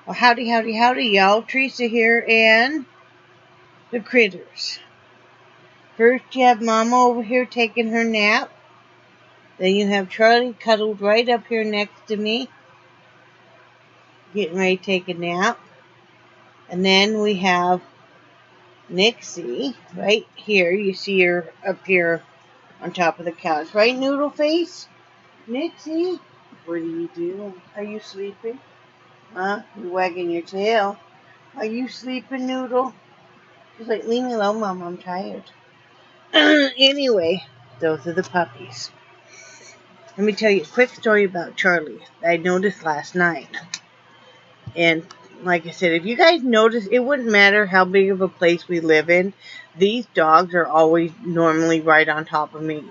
Well, howdy, howdy, howdy, y'all. Teresa here, and the critters. First, you have Mama over here taking her nap. Then you have Charlie cuddled right up here next to me, getting ready to take a nap. And then we have Nixie right here. You see her up here on top of the couch. Right, Noodle Face? Nixie? What are you doing? Are you sleeping? Huh? You wagging your tail. Are you sleeping, Noodle? She's like, leave me alone, Mom. I'm tired. Anyway, those are the puppies. Let me tell you a quick story about Charlie that I noticed last night. And like I said, if you guys notice, it wouldn't matter how big of a place we live in. These dogs are always normally right on top of me.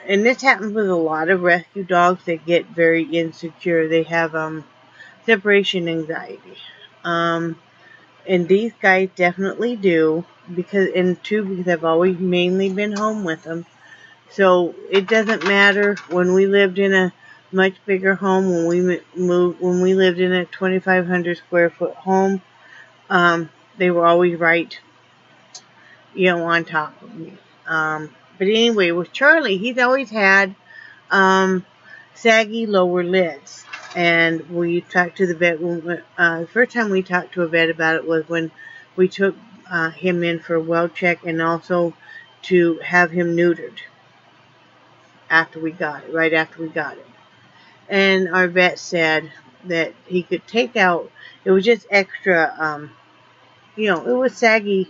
And this happens with a lot of rescue dogs that get very insecure. They have separation anxiety. And these guys definitely do, because I've always mainly been home with them. So it doesn't matter when we lived in a much bigger home, when we lived in a 2,500 square foot home, they were always right, on top of me. But anyway, with Charlie, he's always had saggy lower lids. And we talked to the vet. The first time we talked to a vet about it was when we took him in for a well check, and also to have him neutered right after we got it. And our vet said that he could take out, it was just extra, it was saggy.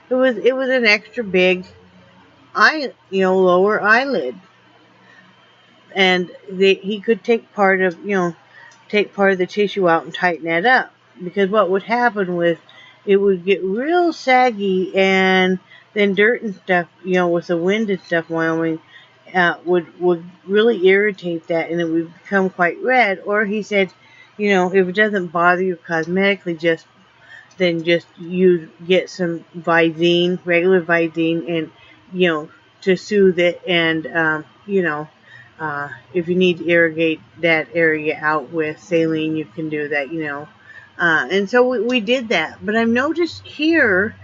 It was an extra big lower eyelid. And he could take part of the tissue out and tighten that up. Because what would happen was it would get real saggy, and then dirt and stuff, with the wind and stuff, Wyoming, would really irritate that, and it would become quite red. Or he said, if it doesn't bother you cosmetically, just you get some Visine, regular Visine, and to soothe it, and if you need to irrigate that area out with saline, you can do that, and so we did that. But I've noticed here,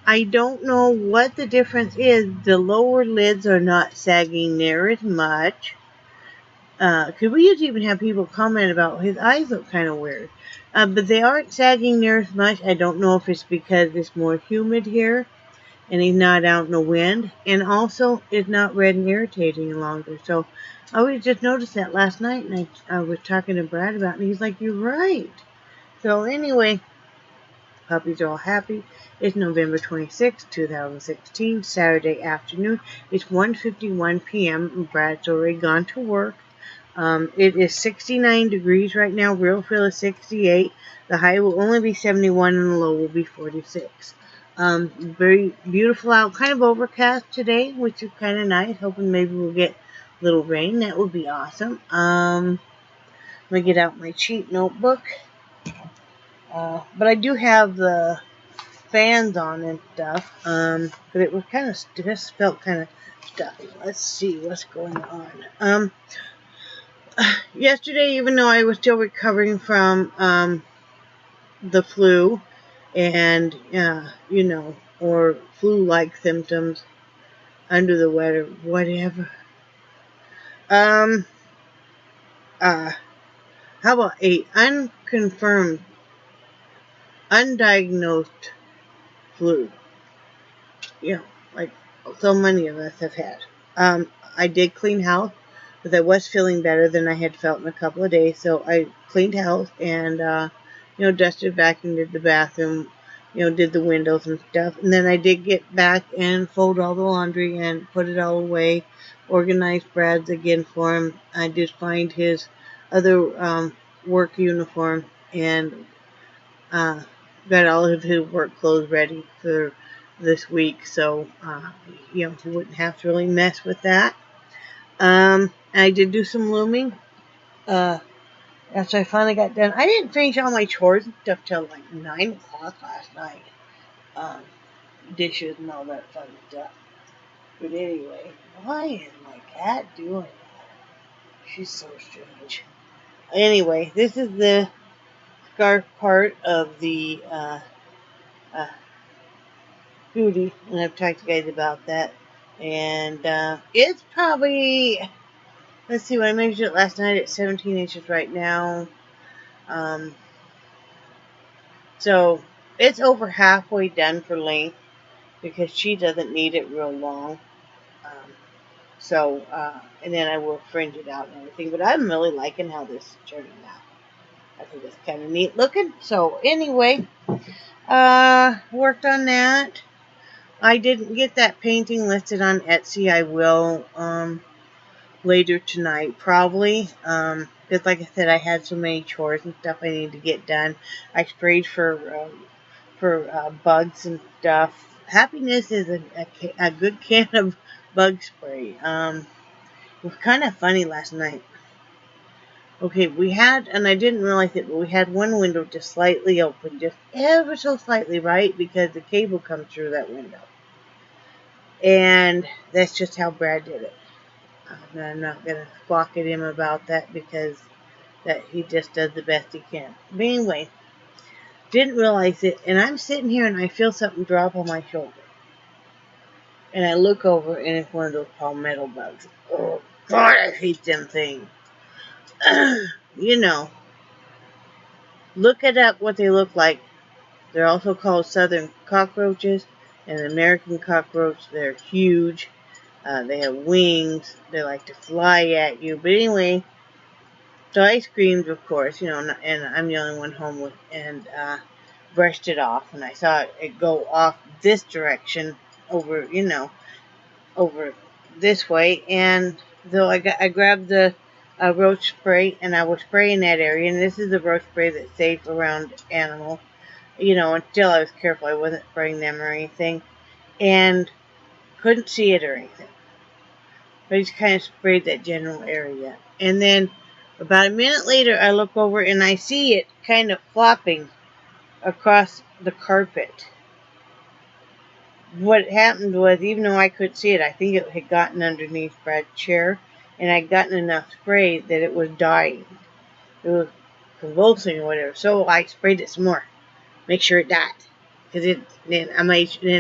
I don't know what the difference is. The lower lids are not sagging near as much. Because we used to even have people comment about his eyes look kind of weird. But they aren't sagging near as much. I don't know if it's because it's more humid here and he's not out in the wind. And also, it's not red and irritating longer. So I just noticed that last night, and I was talking to Brad about it, and he's like, you're right. So anyway, puppies are all happy. It's November 26, 2016, Saturday afternoon. It's 1:51 p.m. and Brad's already gone to work. It is 69 degrees right now. Real feel is 68. The high will only be 71 and the low will be 46. Very beautiful out. Kind of overcast today, which is kind of nice. Hoping maybe we'll get a little rain. That would be awesome. Let me get out my cheap notebook. But I do have the fans on and stuff. But it was just felt kind of stuffy. Let's see what's going on. Yesterday, even though I was still recovering from the flu and or flu-like symptoms, under the weather, whatever. How about a unconfirmed, undiagnosed flu? Like so many of us have had. I did clean house, because I was feeling better than I had felt in a couple of days. So I cleaned house and, dusted, vacuumed, did the bathroom, did the windows and stuff. And then I did get back and fold all the laundry and put it all away, organized Brad's again for him. I did find his other work uniform and got all of his work clothes ready for this week. So, he wouldn't have to really mess with that. I did do some looming. After I finally got done, I didn't finish all my chores and stuff till like 9 o'clock last night. Dishes and all that fun stuff. But anyway, why is my cat doing that? She's so strange. Anyway, this is the scarf part of the uh, booty, and I've talked to guys about that. And it's probably, let's see, when I measured it last night, it's 17 inches right now. So it's over halfway done for length because she doesn't need it real long. And then I will fringe it out and everything. But I'm really liking how this is turning out. I think it's kind of neat looking. So anyway, worked on that. I didn't get that painting listed on Etsy. I will later tonight probably. Because like I said, I had so many chores and stuff I need to get done. I sprayed for bugs and stuff. Happiness is a good can of bug spray. It was kind of funny last night. Okay, we had, and I didn't realize it, but we had one window just slightly open, just ever so slightly, right? Because the cable comes through that window. And that's just how Brad did it. And I'm not going to squawk at him about that because that he just does the best he can. But anyway, didn't realize it, and I'm sitting here and I feel something drop on my shoulder. And I look over and it's one of those palmetto bugs. Oh, God, I hate them things. You know, look it up what they look like. They're also called southern cockroaches, and American cockroach. They're huge. They have wings. They like to fly at you. But anyway, so I screamed, of course, and I'm the only one home with, and brushed it off. And I saw it go off this direction over, over this way. And so I grabbed the roach spray, and I was spraying that area. And this is the roach spray that's safe around animals. Until I was careful, I wasn't spraying them or anything. And couldn't see it or anything. But I just kind of sprayed that general area. And then about a minute later, I look over and I see it kind of flopping across the carpet. What happened was, even though I couldn't see it, I think it had gotten underneath Brad's chair. And I'd gotten enough spray that it was dying. It was convulsing or whatever. So I sprayed it some more. Make sure it died. Then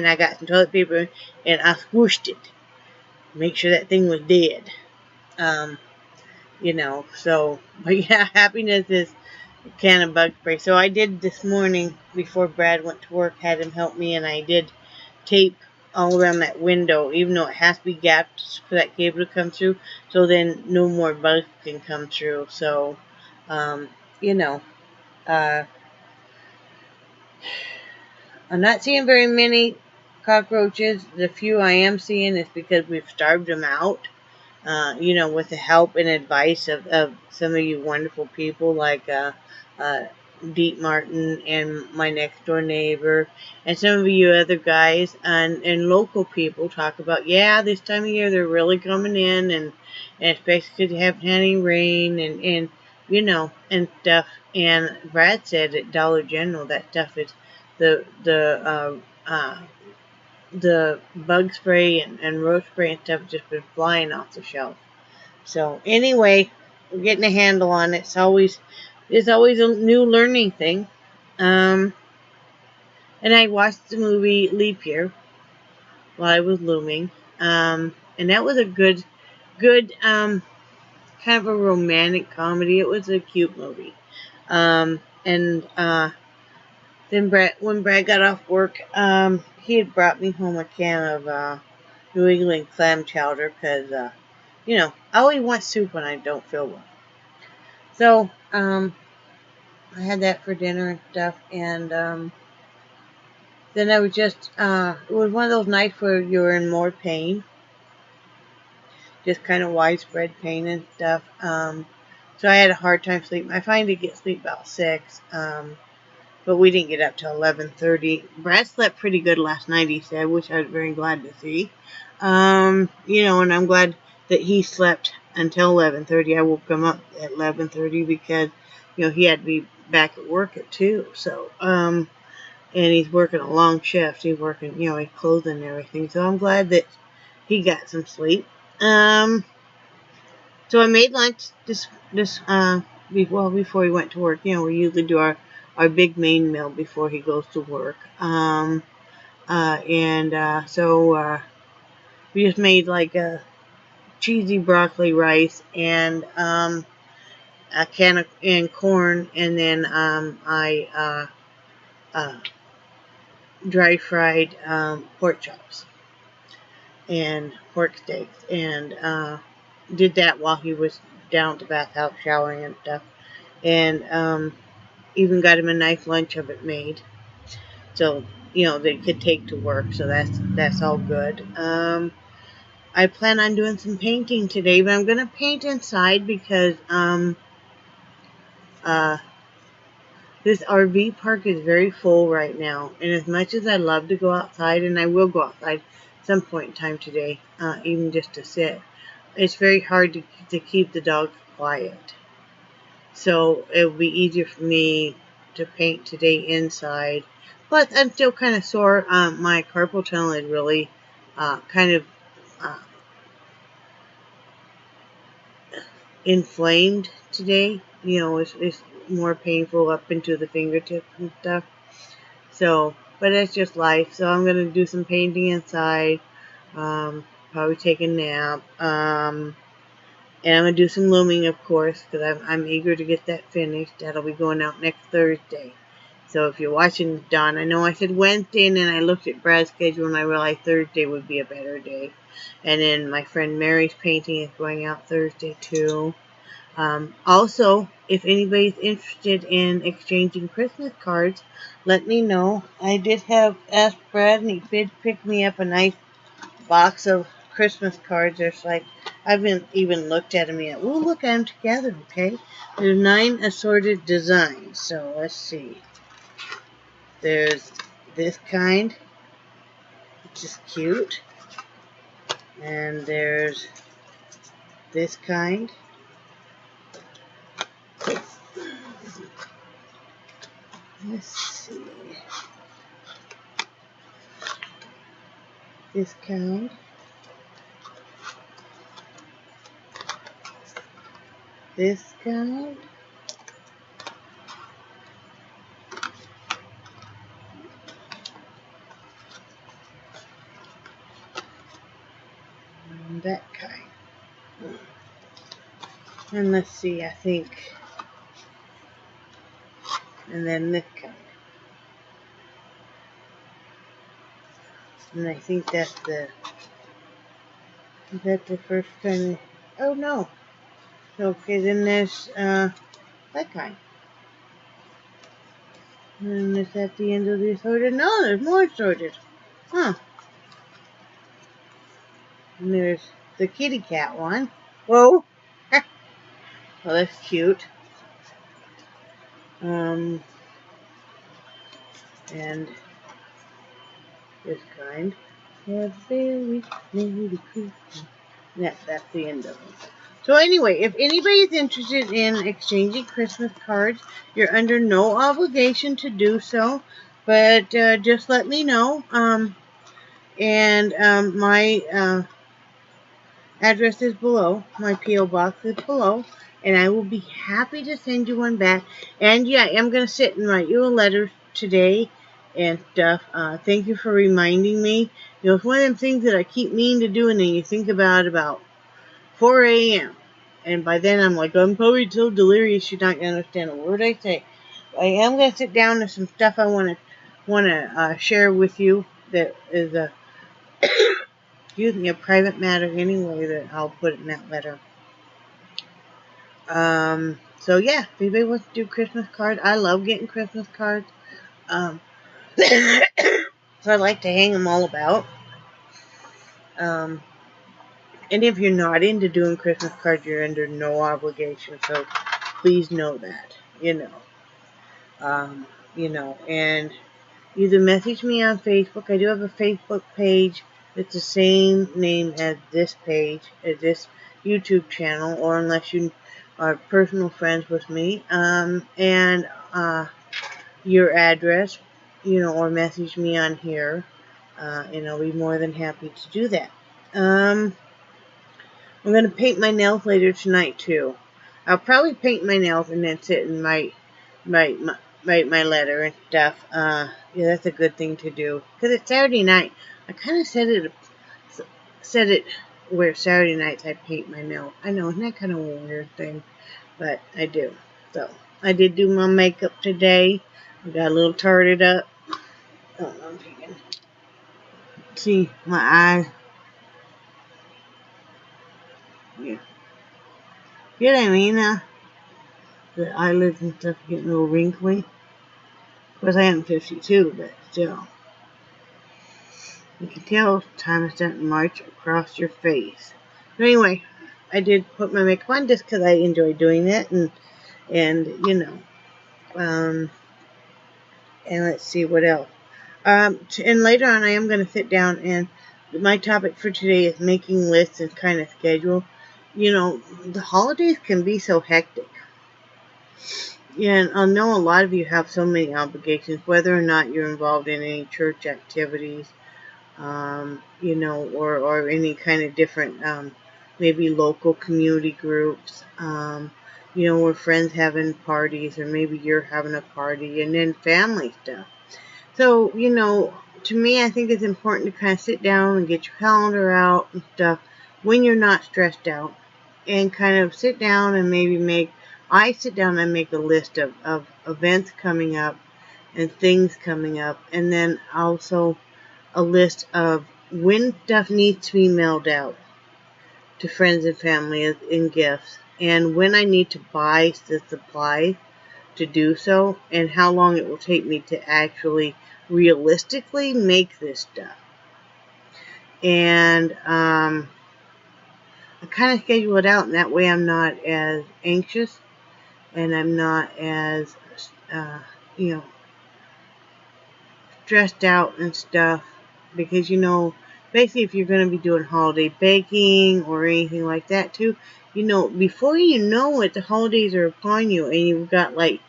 I got some toilet paper and I squished it. Make sure that thing was dead. But yeah, happiness is a can of bug spray. So I did this morning before Brad went to work, had him help me, and I did tape all around that window, even though it has to be gapped for that cable to come through, so then no more bugs can come through. So, I'm not seeing very many cockroaches. The few I am seeing is because we've starved them out. With the help and advice of some of you wonderful people like Deep Martin and my next door neighbor and some of you other guys and local people talk about, this time of year they're really coming in and especially because you haven't had any rain and stuff. And Brad said at Dollar General that stuff is the bug spray and roach spray and stuff has just been flying off the shelf. So anyway, we're getting a handle on it. It's always a new learning thing. And I watched the movie Leap Year while I was looming. And that was a good kind of a romantic comedy. It was a cute movie. Then when Brad got off work, he had brought me home a can of New England clam chowder because, I always want soup when I don't feel well. So, I had that for dinner and stuff, and then I was just, it was one of those nights where you're in more pain, just kind of widespread pain and stuff. So I had a hard time sleeping. I finally get sleep about 6, but we didn't get up till 11:30. Brad slept pretty good last night, he said, which I was very glad to see. And I'm glad that he slept until 11:30. I woke him up at 11:30 because, he had to be back at work at 2. So, and he's working a long shift. He's working, his clothing and everything. So I'm glad that he got some sleep. So I made lunch before we went to work. We usually do our our big main meal before he goes to work. So we just made like a cheesy broccoli rice and a can of and corn, and then I dry fried pork chops and pork steaks, and did that while he was down at the bathhouse showering and stuff, and even got him a nice lunch of it made, so they could take to work. So that's all good. I plan on doing some painting today, but I'm gonna paint inside because this RV park is very full right now, and as much as I love to go outside, and I will go outside some point in time today, even just to sit, it's very hard to keep the dogs quiet. So it will be easier for me to paint today inside. But I'm still kind of sore. My carpal tunnel is really kind of inflamed today. It's more painful up into the fingertips and stuff. So, but that's just life. So I'm going to do some painting inside. Probably take a nap. And I'm going to do some looming, of course, because I'm eager to get that finished. That'll be going out next Thursday. So if you're watching, Dawn, I know I said Wednesday, and then I looked at Brad's schedule, and I realized Thursday would be a better day. And then my friend Mary's painting is going out Thursday, too. Also, if anybody's interested in exchanging Christmas cards, let me know. I did have asked Brad, and he did pick me up a nice box of Christmas cards. There's like, I haven't even looked at them yet. We'll look at them together, okay? There's 9 assorted designs. So let's see. There's this kind, which is cute. And there's this kind. Let's see. This kind. This kind. And that kind. And let's see, I think. And then this kind. And I think that's is that the first kind of, oh no. Okay, then there's, that kind. And is that the end of the assorted? No, there's more assorted. Huh. And there's the kitty cat one. Whoa. Well, that's cute. And this kind. Yeah, very Merry Christmas. Yeah, that's the end of them. So anyway, if anybody's interested in exchanging Christmas cards, you're under no obligation to do so, but just let me know. My address is below. My P.O. box is below, and I will be happy to send you one back. And yeah, I'm going to sit and write you a letter today and stuff. Thank you for reminding me. It's one of them things that I keep meaning to do, and then you think about 4 a.m. And by then I'm like, I'm probably so delirious you're not going to understand a word I say. I am going to sit down to some stuff I want to share with you that is excuse me, a private matter anyway, that I'll put in that letter. So yeah, if anybody wants to do Christmas cards, I love getting Christmas cards. So I like to hang them all about. And if you're not into doing Christmas cards, you're under no obligation. So please know that, and either message me on Facebook. I do have a Facebook page that's the same name as this page, as this YouTube channel, or unless you are personal friends with me, and your address, or message me on here, and I'll be more than happy to do that. I'm going to paint my nails later tonight, too. I'll probably paint my nails and then sit and write write my letter and stuff. Yeah, that's a good thing to do. Because it's Saturday night. I kind of said it where Saturday nights I paint my nails. I know, isn't that kind of a weird thing? But I do. So, I did do my makeup today. I got a little tarted up. I don't know if you can see my eye. Yeah. You know what I mean? The eyelids and stuff getting a little wrinkly. Of course, I am 52, but still. You can tell time is starting to march across your face. But anyway, I did put my makeup on just because I enjoy doing it, and you know, and let's see what else. And later on, I am going to sit down, and my topic for today is making lists and kind of schedule. You know, the holidays can be so hectic. And I know a lot of you have so many obligations, whether or not you're involved in any church activities, you know, or any kind of different, maybe local community groups, you know, where friends having parties, or maybe you're having a party, and then family stuff. So, you know, to me, I think it's important to kind of sit down and get your calendar out and stuff when you're not stressed out, and kind of sit down and maybe I sit down and make a list of events coming up and things coming up, and then also a list of when stuff needs to be mailed out to friends and family in gifts, and when I need to buy the supplies to do so, and how long it will take me to actually realistically make this stuff. And I kind of schedule it out, and that way I'm not as anxious, and I'm not as, you know, stressed out and stuff. Because, you know, basically if you're going to be doing holiday baking or anything like that too, you know, before you know it, the holidays are upon you, and you've got like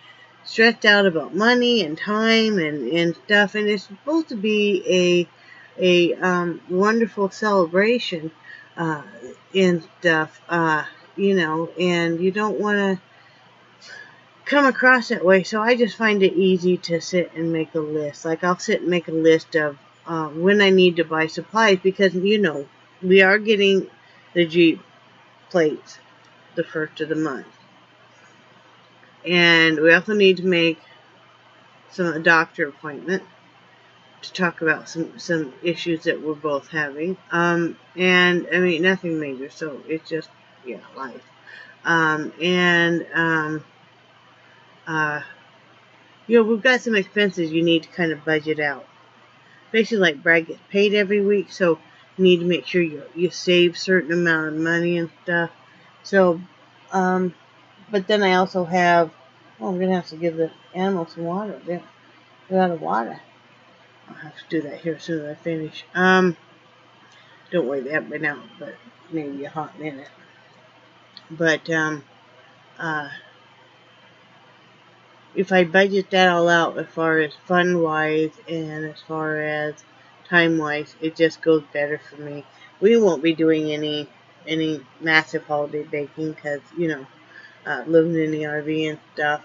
stressed out about money and time and stuff, and it's supposed to be a wonderful celebration and stuff, you know, and you don't want to come across that way. So I just find it easy to sit and make a list. Like, I'll sit and make a list of when I need to buy supplies, because, you know, we are getting the Jeep plates the first of the month. And we also need to make some doctor appointment to talk about some issues that we're both having. And I mean, nothing major, so it's just, yeah, life. You know, we've got some expenses you need to kind of budget out. Basically, like, Brad gets paid every week, so you need to make sure you save a certain amount of money and stuff. So, but then I also have, oh, I'm going to have to give the animals some water. They're out of water. I'll have to do that here as soon as I finish. Don't worry, they haven't been out, but maybe a hot minute. But, if I budget that all out as far as fund-wise and as far as time-wise, it just goes better for me. We won't be doing any massive holiday baking because, you know, living in the RV and stuff.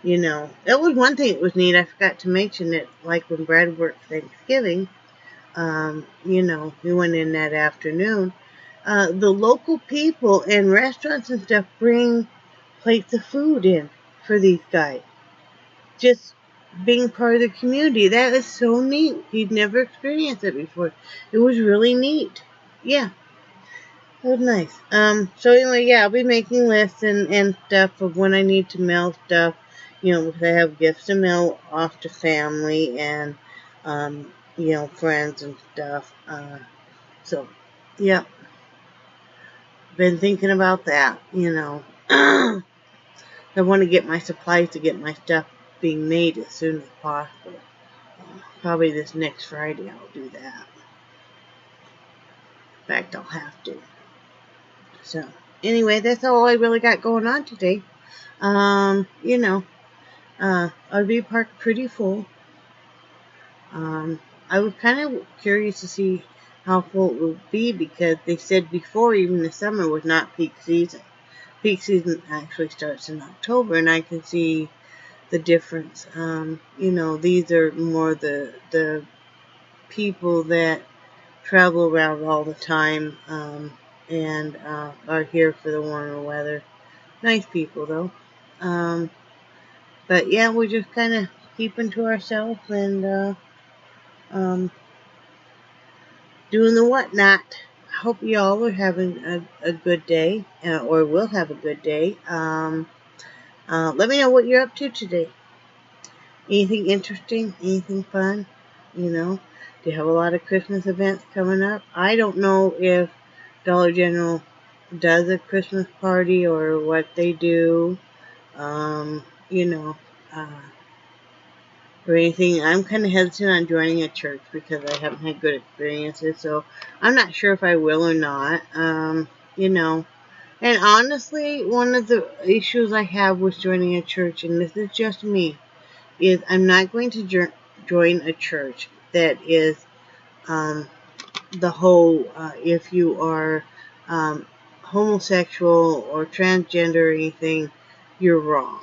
You know, that was one thing that was neat. I forgot to mention it, like when Brad worked Thanksgiving, you know, we went in that afternoon. The local people and restaurants and stuff bring plates of food in for these guys. Just being part of the community. That is so neat. He'd never experienced it before. It was really neat. Yeah. It was nice. So anyway, yeah, I'll be making lists and stuff of when I need to mail stuff. You know, because I have gifts to mail off to family and, you know, friends and stuff. So, yeah. Been thinking about that, you know. I want to get my supplies to get my stuff being made as soon as possible. Probably this next Friday I'll do that. In fact, I'll have to. So, anyway, that's all I really got going on today. You know, RV park pretty full. I was kind of curious to see how full it would be, because they said before even the summer was not peak season. Peak season actually starts in October, and I can see the difference. These are more the people that travel around all the time, and are here for the warmer weather. Nice people, though. But yeah, we're just kind of keeping to ourselves and doing the whatnot. I hope y'all are having a good day, or will have a good day. Let me know what you're up to today. Anything interesting? Anything fun? Do you have a lot of Christmas events coming up? I don't know if Dollar General does a Christmas party or what they do, um, you know, uh, or anything. I'm kind of hesitant on joining a church because I haven't had good experiences, so I'm not sure if I will or not. And honestly, one of the issues I have with joining a church, and this is just me, is I'm not going to join a church that is the whole, if you are homosexual or transgender or anything, you're wrong.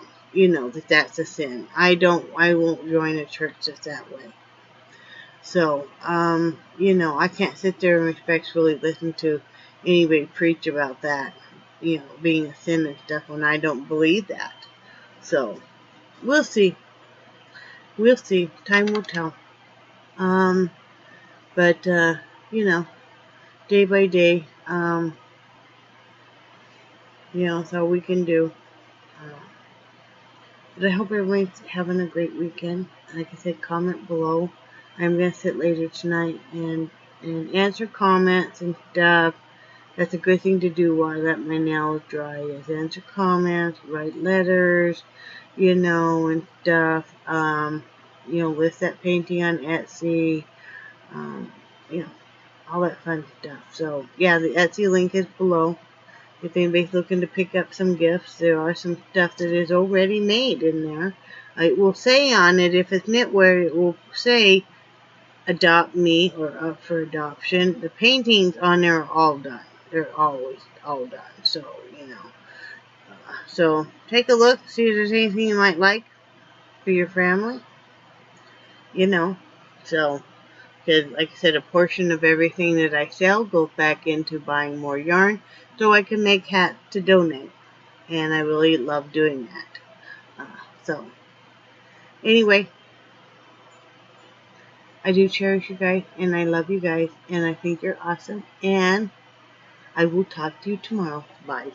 That's a sin. I won't join a church that's that way. So, I can't sit there and respectfully listen to anybody preach about that, being a sin and stuff when I don't believe that. So, we'll see. We'll see. Time will tell. But, day by day, that's all we can do. But I hope everybody's having a great weekend. Like I said, comment below. I'm going to sit later tonight and answer comments and stuff. That's a good thing to do while I let my nails dry, is answer comments, write letters, and stuff. List that painting on Etsy, all that fun stuff. So, yeah, the Etsy link is below. If anybody's looking to pick up some gifts, there are some stuff that is already made in there. It will say on it, if it's knitwear, it will say adopt me or up for adoption. The paintings on there are all done. They're always all done. So, so take a look, see if there's anything you might like for your family. So, because like I said, a portion of everything that I sell goes back into buying more yarn so I can make hats to donate. And I really love doing that. So, anyway, I do cherish you guys, and I love you guys, and I think you're awesome, and I will talk to you tomorrow. Bye.